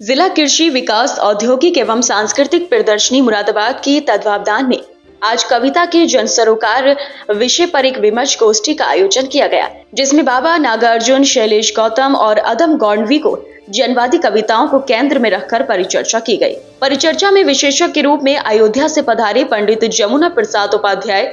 जिला कृषि विकास औद्योगिक एवं सांस्कृतिक प्रदर्शनी मुरादाबाद के तत्वावधान में आज कविता के जन सरोकार विषय पर एक विमर्श गोष्ठी का आयोजन किया गया, जिसमें बाबा नागार्जुन, शैलेश गौतम और अदम गौंडवी को जनवादी कविताओं को केंद्र में रखकर परिचर्चा की गई। परिचर्चा में विशेषज्ञ के रूप में अयोध्या से पधारे पंडित जमुना प्रसाद उपाध्याय,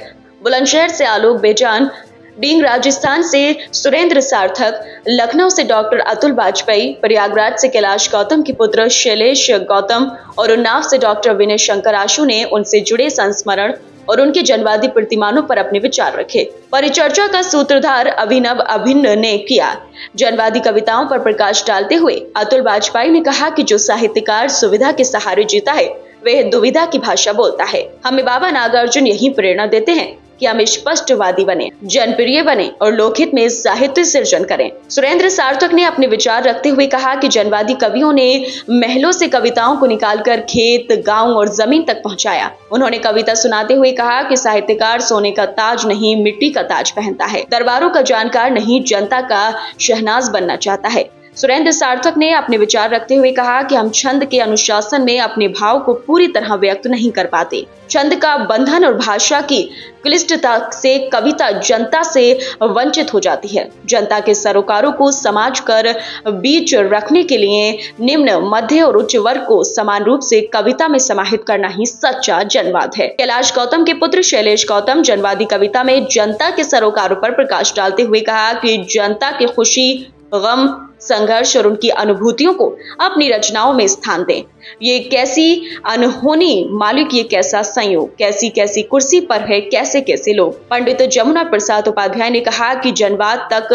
बुलंदशहर से आलोक बेजान, डींग राजस्थान से सुरेंद्र सार्थक, लखनऊ से डॉक्टर अतुल वाजपेयी, प्रयागराज से कैलाश गौतम के पुत्र शैलेश गौतम और उन्नाव से डॉक्टर विनय शंकर आशु ने उनसे जुड़े संस्मरण और उनके जनवादी प्रतिमानों पर अपने विचार रखे। परिचर्चा का सूत्रधार अभिनव अभिन्न ने किया। जनवादी कविताओं पर प्रकाश डालते हुए अतुल वाजपेयी ने कहा कि जो साहित्यकार सुविधा के सहारे जीता है वह दुविधा की भाषा बोलता है। हमें बाबा नागार्जुन यही प्रेरणा देते हैं कि हम स्पष्टवादी बने, जनप्रिय बने और लोकहित में साहित्य सृजन करें। सुरेंद्र सार्थक ने अपने विचार रखते हुए कहा कि जनवादी कवियों ने महलों से कविताओं को निकालकर खेत, गांव और जमीन तक पहुंचाया। उन्होंने कविता सुनाते हुए कहा कि साहित्यकार सोने का ताज नहीं, मिट्टी का ताज पहनता है, दरबारों का जानकार नहीं, जनता का शहनाज बनना चाहता है। सुरेंद्र सार्थक ने अपने विचार रखते हुए कहा कि हम छंद के अनुशासन में अपने भाव को पूरी तरह व्यक्त नहीं कर पाते। छंद का बंधन और भाषा की क्लिष्टता से कविता जनता से वंचित हो जाती है। जनता के सरोकारों को समाज कर बीच रखने के लिए निम्न, मध्य और उच्च वर्ग को समान रूप से कविता में समाहित करना ही सच्चा जनवाद है। कैलाश गौतम के पुत्र शैलेश गौतम जनवादी कविता में जनता के सरोकारों पर प्रकाश डालते हुए कहा कि जनता की खुशी, गम, संघर्ष और उनकी अनुभूतियों को अपनी रचनाओं में स्थान दें। ये कैसी अनहोनी मालिक, ये कैसा संयोग, कैसी कैसी कुर्सी पर है कैसे कैसे लोग। पंडित जमुना प्रसाद उपाध्याय ने कहा कि जनवाद तक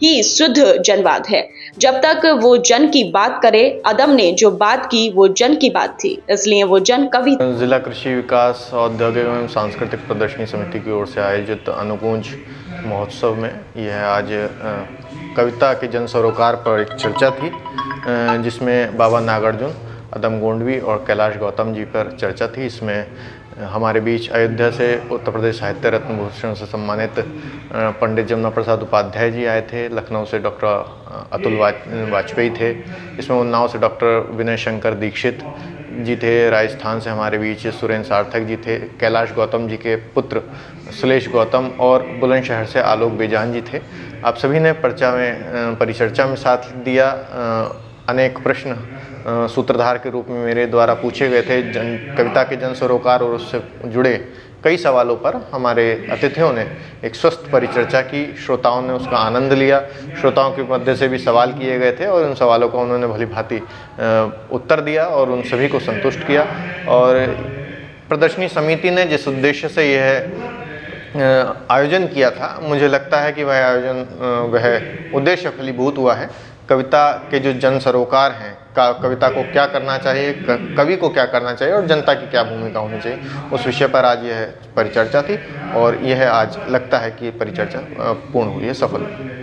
ही शुद्ध जनवाद है, जब तक वो जन की बात करे। अदम ने जो बात की वो जन की बात थी, इसलिए वो जन कवि। जिला कृषि विकास औद्योगिक एवं सांस्कृतिक प्रदर्शनी समिति की ओर से आयोजित अनुकुंज महोत्सव में यह आज कविता के जन सरोकार पर एक चर्चा थी, जिसमें बाबा नागार्जुन, अदम गौंडवी और कैलाश गौतम जी पर चर्चा थी। इसमें हमारे बीच अयोध्या से उत्तर प्रदेश साहित्य रत्न भूषण से सम्मानित पंडित जमुना प्रसाद उपाध्याय जी आए थे। लखनऊ से डॉक्टर अतुल वाजपेयी थे। इसमें उन्नाव से डॉक्टर विनय शंकर दीक्षित जी थे। राजस्थान से हमारे बीच सुरेंद्र सार्थक जी थे। कैलाश गौतम जी के पुत्र शैलेश गौतम और बुलंदशहर से आलोक बेजान जी थे। आप सभी ने परिचर्चा में साथ दिया। अनेक प्रश्न सूत्रधार के रूप में मेरे द्वारा पूछे गए थे। कविता के जन सरोकार और उससे जुड़े कई सवालों पर हमारे अतिथियों ने एक स्वस्थ परिचर्चा की। श्रोताओं ने उसका आनंद लिया। श्रोताओं के मध्य से भी सवाल किए गए थे और उन सवालों का उन्होंने भली भांति उत्तर दिया और उन सभी को संतुष्ट किया। और प्रदर्शनी समिति ने जिस उद्देश्य से यह आयोजन किया था, मुझे लगता है कि वह उद्देश्य फलीभूत हुआ है। कविता के जो जन सरोकार हैं, कविता को क्या करना चाहिए, कवि को क्या करना चाहिए और जनता की क्या भूमिका होनी चाहिए, उस विषय पर आज यह परिचर्चा थी और यह आज लगता है कि परिचर्चा पूर्ण हुई है, सफल हुई।